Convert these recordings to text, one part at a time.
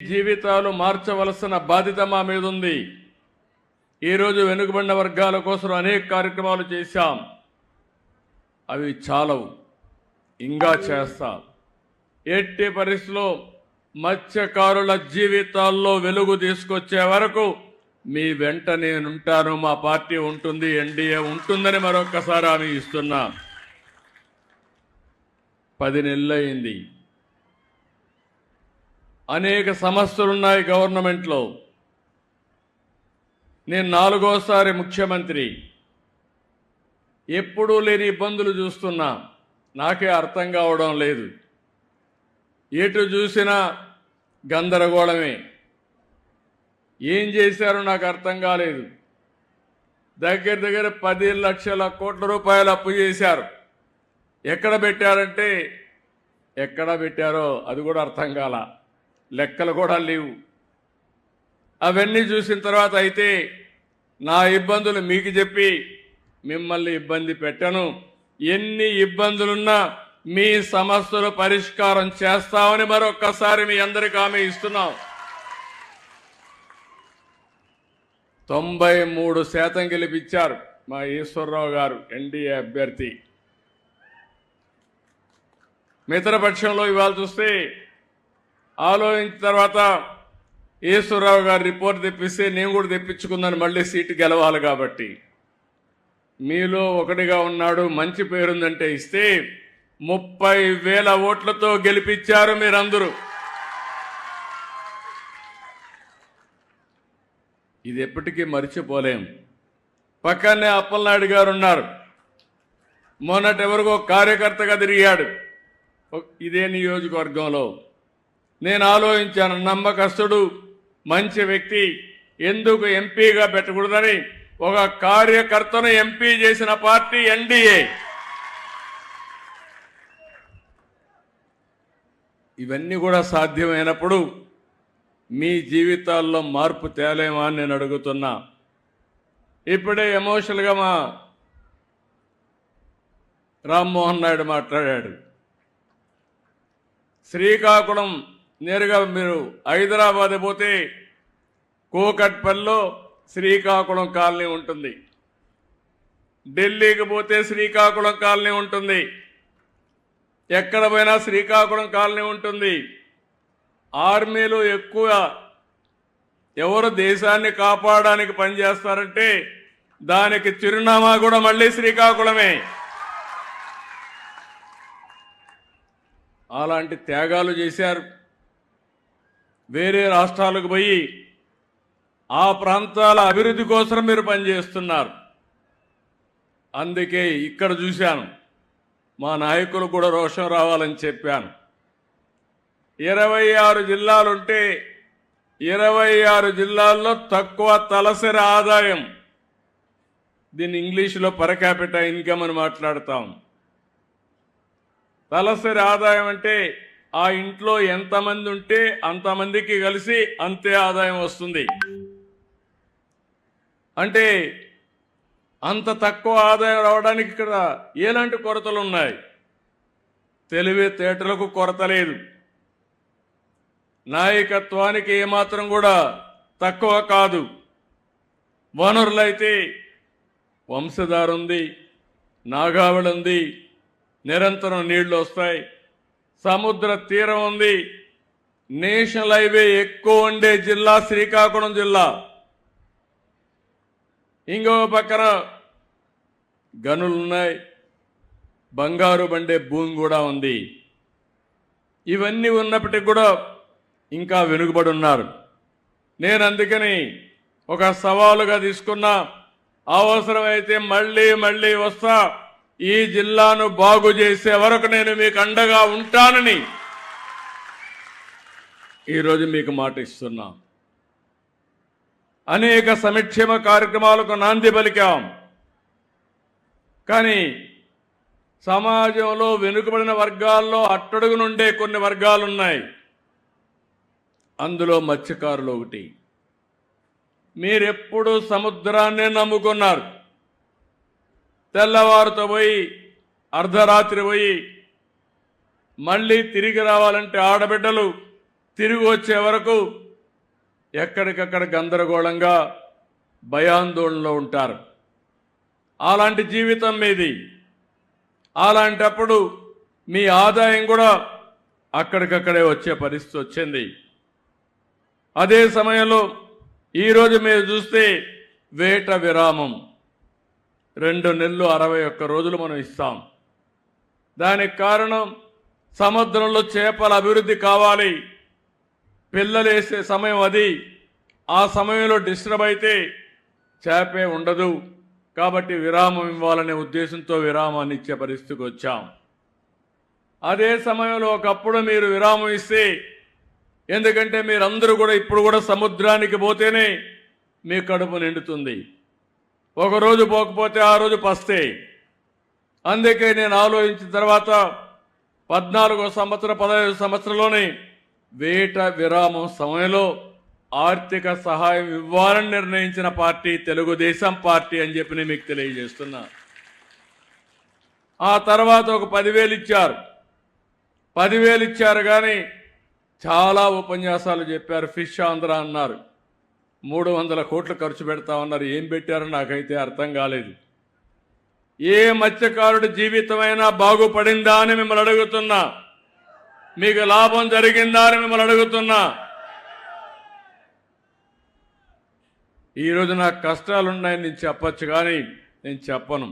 జీవితాలు మార్చవలసిన బాధ్యత మా మీద ఉంది. ఈరోజు వెనుకబడిన వర్గాల కోసం అనేక కార్యక్రమాలు చేశాం. అవి చాలవు, ఇంకా చేస్తాం. ఎట్టి పరిస్థితుల్లో మత్స్యకారుల జీవితాల్లో వెలుగు తీసుకొచ్చే వరకు మీ వెంట నేనుంటాను. మా పార్టీ ఉంటుంది, ఎన్డీఏ ఉంటుందని మరొక్కసారి హామీ ఇస్తున్నా. 10 నెలలైంది. అనేక సమస్యలున్నాయి గవర్నమెంట్లో. నేను 4వసారి ముఖ్యమంత్రి. ఎప్పుడూ లేని ఇబ్బందులు చూస్తున్నా. నాకే అర్థం కావడం లేదు. ఎటు చూసినా గందరగోళమే. ఏం చేశారో నాకు అర్థం కాలేదు. దగ్గర 10 లక్షల కోట్ల రూపాయలు అప్పు చేశారు. ఎక్కడ పెట్టారంటే ఎక్కడ పెట్టారో అది కూడా అర్థం కాల. లెక్కలు కూడా లేవు. అవన్నీ చూసిన తర్వాత అయితే నా ఇబ్బందులు మీకు చెప్పి మిమ్మల్ని ఇబ్బంది పెట్టను. ఎన్ని ఇబ్బందులున్నా మీ సమస్యలు పరిష్కారం చేస్తామని మరొక్కసారి మీ అందరికీ హామీ ఇస్తున్నాం. 93% గెలిపించారు మా ఈశ్వరరావు గారు, ఎన్డీఏ అభ్యర్థి. మిత్రపక్షంలో ఇవాళ చూస్తే ఆలోచించిన తర్వాత ఈశ్వరరావు గారు రిపోర్ట్ తెప్పిస్తే నేను కూడా తెప్పించుకున్నాను. మళ్ళీ సీటు గెలవాలి కాబట్టి మీలో ఒకటిగా ఉన్నాడు, మంచి పేరుందంటే ఇస్తే 30,000 ఓట్లతో గెలిపించారు మీరందరూ. ఇది ఎప్పటికీ మర్చిపోలేం. పక్కనే అప్పలనాయుడు గారు ఉన్నారు. మొన్నటి ఎవరికో కార్యకర్తగా తిరిగాడు ఇదే నియోజకవర్గంలో. నేను ఆలోచించాను, నమ్మకస్తుడు, మంచి వ్యక్తి, ఎందుకు ఎంపీగా పెట్టకూడదని ఒక కార్యకర్తను ఎంపీ చేసిన పార్టీ ఎన్డీఏ. ఇవన్నీ కూడా సాధ్యమైనప్పుడు మీ జీవితాల్లో మార్పు తేలేమా అని నేను అడుగుతున్నా. ఇప్పుడే ఎమోషనల్గా మా రామ్మోహన్ నాయుడు మాట్లాడాడు. శ్రీకాకుళం నేరుగా మీరు హైదరాబాద్ పోతే కూకట్పల్లిలో శ్రీకాకుళం కాలనీ ఉంటుంది. ఢిల్లీకి పోతే శ్రీకాకుళం కాలనీ ఉంటుంది. ఎక్కడ పోయినా శ్రీకాకుళం కాలనీ ఉంటుంది. ఆర్మీలో ఎక్కువ ఎవరు దేశాన్ని కాపాడడానికి పనిచేస్తారంటే దానికి చిరునామా కూడా మళ్ళీ శ్రీకాకుళమే. అలాంటి త్యాగాలు చేశారు. వేరే రాష్ట్రాలకు పోయి ఆ ప్రాంతాల అభివృద్ధి కోసం మీరు పనిచేస్తున్నారు. అందుకే ఇక్కడ చూశాను, మా నాయకులు కూడా రోషం రావాలని చెప్పాను. 26 జిల్లాలుంటే 26 జిల్లాల్లో తక్కువ తలసరి ఆదాయం, దీన్ని ఇంగ్లీష్లో పర్ క్యాపిటా ఇన్కమ్ అని మాట్లాడతాం. తలసరి ఆదాయం అంటే ఆ ఇంట్లో ఎంతమంది ఉంటే అంతమందికి కలిసి అంతే ఆదాయం వస్తుంది. అంటే అంత తక్కువ ఆదాయం రావడానికి ఇక్కడ ఎలాంటి కొరతలు ఉన్నాయి? తెలివితేటలకు కొరత లేదు. నాయకత్వానికి ఏమాత్రం కూడా తక్కువ కాదు. వనరులైతే వంశధార ఉంది, నాగావళి ఉంది, నిరంతరం నీళ్లు వస్తాయి, సముద్ర తీరం ఉంది. నేషనల్ హైవే ఎక్కువ ఉండే జిల్లా శ్రీకాకుళం జిల్లా. ఇంకో పక్కన గనులున్నాయి, బంగారు బండే భూమి కూడా ఉంది. ఇవన్నీ ఉన్నప్పటికీ కూడా ఇంకా వెనుకబడి ఉన్నారు. నేను అందుకని ఒక సవాలుగా తీసుకున్నా, అవసరమైతే మళ్ళీ వస్తా, ఈ జిల్లాను బాగు చేసే వరకు నేను మీకు అండగా ఉంటానని ఈరోజు మీకు మాట ఇస్తున్నా. అనేక సంక్షేమ కార్యక్రమాలకు నాంది పలికాం. కానీ సమాజంలో వెనుకబడిన వర్గాల్లో అట్టడుగు నుండే కొన్ని వర్గాలున్నాయి. అందులో మత్స్యకారులు ఒకటి. మీరెప్పుడు సముద్రాన్నే నమ్ముకున్నారు. తెల్లవారుతో పోయి అర్ధరాత్రి పోయి మళ్ళీ తిరిగి రావాలంటే ఆడబిడ్డలు తిరిగి వచ్చే వరకు ఎక్కడికక్కడ గందరగోళంగా భయాందోళనలో ఉంటారు. అలాంటి జీవితం మీది. అలాంటప్పుడు మీ ఆదాయం కూడా అక్కడికక్కడే వచ్చే పరిస్థితి వచ్చింది. అదే సమయంలో ఈరోజు మీరు చూస్తే వేట విరామం 2 నెలలు 61 రోజులు మనం ఇస్తాం. దానికి కారణం సముద్రంలో చేపల అభివృద్ధి కావాలి. పిల్లలు వేసే సమయం అది. ఆ సమయంలో డిస్టర్బ్ అయితే చేపే ఉండదు. కాబట్టి విరామం ఇవ్వాలనే ఉద్దేశంతో విరామాన్ని ఇచ్చే పరిస్థితికి వచ్చాం. అదే సమయంలో ఒకప్పుడు మీరు విరామం ఇస్తే, ఎందుకంటే మీరందరూ కూడా ఇప్పుడు కూడా సముద్రానికి పోతేనే మీ కడుపు నిండుతుంది. ఒకరోజు పోకపోతే ఆ రోజు పస్తే. అందుకే నేను ఆలోచించిన తర్వాత 14వ సంవత్సరం 15వ సంవత్సరంలోనే వేట విరామం సమయంలో ఆర్థిక సహాయం ఇవ్వాలని నిర్ణయించిన పార్టీ తెలుగుదేశం పార్టీ అని చెప్పి నేను మీకు తెలియజేస్తున్నా. ఆ తర్వాత ఒక 10,000 ఇచ్చారు. 10,000 ఇచ్చారు కానీ చాలా ఉపన్యాసాలు చెప్పారు. ఫిష్ ఆంధ్ర అన్నారు. 300 కోట్లు ఖర్చు పెడతామన్నారు. ఏం పెట్టారో నాకైతే అర్థం కాలేదు. ఏ మత్స్యకారుడి జీవితమైనా బాగుపడిందా అని మిమ్మల్ని అడుగుతున్నా. మీకు లాభం జరిగిందా అని మిమ్మల్ని అడుగుతున్నా. ఈరోజు నాకు కష్టాలున్నాయని నేను చెప్పచ్చు కానీ నేను చెప్పను.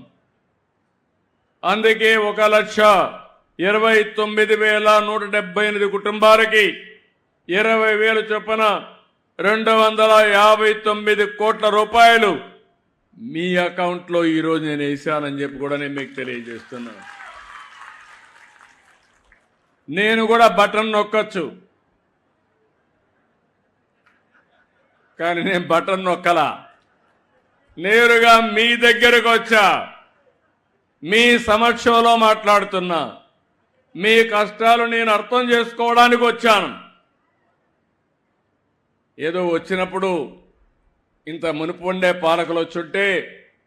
అందుకే 1,29,178 కుటుంబాలకి 20,000 చొప్పున 259 కోట్ల రూపాయలు మీ అకౌంట్లో ఈరోజు నేను వేసానని చెప్పి కూడా నేను మీకు తెలియజేస్తున్నాను. నేను కూడా బటన్ నొక్కచ్చు, కానీ నేను బటన్ నొక్కలా. నేరుగా మీ దగ్గరకు వచ్చా, మీ సమక్షంలో మాట్లాడుతున్నా. మీ కష్టాలు నేను అర్థం చేసుకోవడానికి వచ్చాను. ఏదో వచ్చినప్పుడు ఇంత మునుపు ఉండే పాలకులు వచ్చుంటే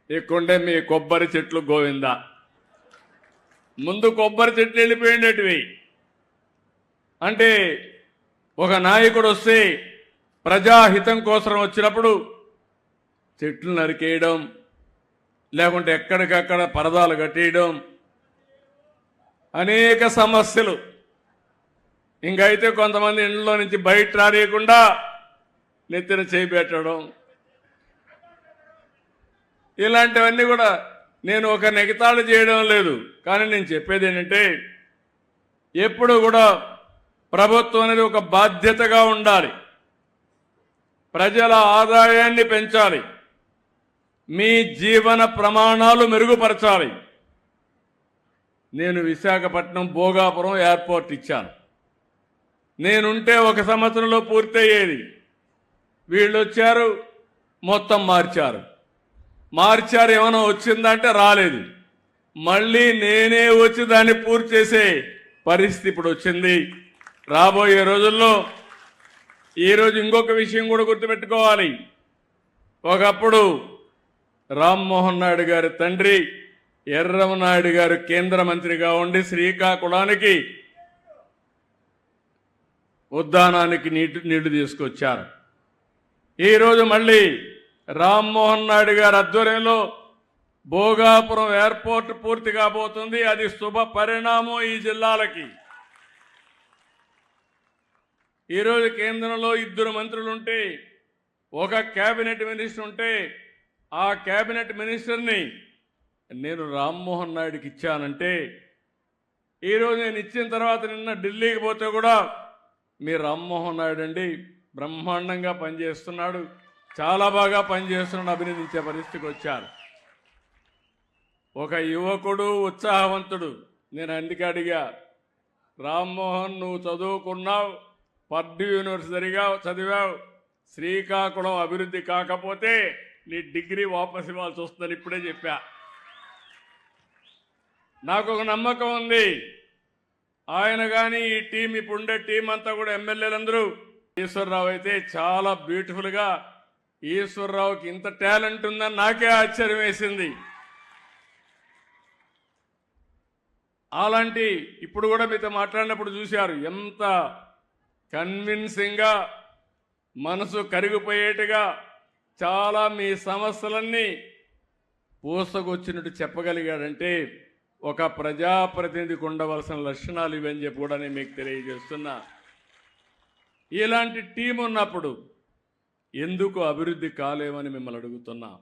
ఇక్కడుండే మీ కొబ్బరి చెట్లు గోవిందా. ముందు కొబ్బరి చెట్లు వెళ్ళిపోయినటివి. అంటే ఒక నాయకుడు వస్తే ప్రజాహితం కోసం వచ్చినప్పుడు చెట్లు నరికేయడం, లేకుంటే ఎక్కడికక్కడ పరదాలు కట్టేయడం, అనేక సమస్యలు. ఇంకైతే కొంతమంది ఇంట్లో నుంచి బయట రానియకుండా నెత్తిన చేపెట్టడం, ఇలాంటివన్నీ కూడా నేను ఒక నెగతాళి చేయడం లేదు. కానీ నేను చెప్పేది ఏంటంటే, ఎప్పుడు కూడా ప్రభుత్వం అనేది ఒక బాధ్యతగా ఉండాలి. ప్రజల ఆదాయాన్ని పెంచాలి. మీ జీవన ప్రమాణాలు మెరుగుపరచాలి. నేను విశాఖపట్నం భోగాపురం ఎయిర్పోర్ట్ ఇచ్చాను. నేనుంటే 1 సంవత్సరంలో పూర్తయ్యేది. వీళ్ళు వచ్చారు, మొత్తం మార్చారు. ఏమైనా వచ్చిందంటే రాలేదు. మళ్ళీ నేనే వచ్చి దాన్ని పూర్తి చేసే పరిస్థితి ఇప్పుడు వచ్చింది. రాబోయే రోజుల్లో ఈరోజు ఇంకొక విషయం కూడా గుర్తుపెట్టుకోవాలి. ఒకప్పుడు రామ్మోహన్ నాయుడు గారి తండ్రి ఎర్రమనాయుడు గారు కేంద్ర మంత్రిగా ఉండి శ్రీకాకుళానికి ఉద్దానానికి నీళ్లు తీసుకొచ్చారు. ఈరోజు మళ్ళీ రామ్మోహన్ నాయుడు గారి ఆధ్వర్యంలో భోగాపురం ఎయిర్పోర్ట్ పూర్తి కాబోతుంది. అది శుభ పరిణామం ఈ జిల్లాలకి. ఈరోజు కేంద్రంలో 2 మంత్రులు ఉంటే, ఒక కేబినెట్ మినిస్టర్ ఉంటే, ఆ కేబినెట్ మినిస్టర్ని నేను రామ్మోహన్ నాయుడుకి ఇచ్చానంటే, ఈరోజు నేను ఇచ్చిన తర్వాత నిన్న ఢిల్లీకి పోతే కూడా మీ రామ్మోహన్ నాయుడు అండి బ్రహ్మాండంగా పనిచేస్తున్నాడు, చాలా బాగా పనిచేస్తున్నాడు అభినందించే పరిస్థితికి వచ్చారు. ఒక యువకుడు ఉత్సాహవంతుడు. నేను అందుకే అడిగా, రామ్మోహన్ నువ్వు చదువుకున్నావు, పర్డ్యూ యూనివర్సిటీగా చదివావు, శ్రీకాకుళం అభివృద్ధి కాకపోతే నీ డిగ్రీ వాపసు ఇవ్వాల్సి వస్తుందని ఇప్పుడే చెప్పా. నాకు ఒక నమ్మకం ఉంది, ఆయన కానీ ఈ టీం ఇప్పుడుండే టీం అంతా కూడా ఎమ్మెల్యేలందరూ, ఈశ్వరరావు అయితే చాలా బ్యూటిఫుల్గా, ఈశ్వరరావుకి ఇంత టాలెంట్ ఉందని నాకే ఆశ్చర్యం వేసింది. అలాంటి ఇప్పుడు కూడా మీతో మాట్లాడినప్పుడు చూశారు ఎంత కన్విన్సింగ్గా మనసు కరిగిపోయేట్టుగా చాలా మీ సమస్యలన్నీ పూసకొచ్చినట్టు చెప్పగలిగాడంటే ఒక ప్రజాప్రతినిధికి ఉండవలసిన లక్షణాలు ఇవని చెప్పి కూడా నేను మీకు తెలియజేస్తున్నా. ఇలాంటి టీం ఉన్నప్పుడు ఎందుకు అభివృద్ధి కాలేమని మిమ్మల్ని అడుగుతున్నా.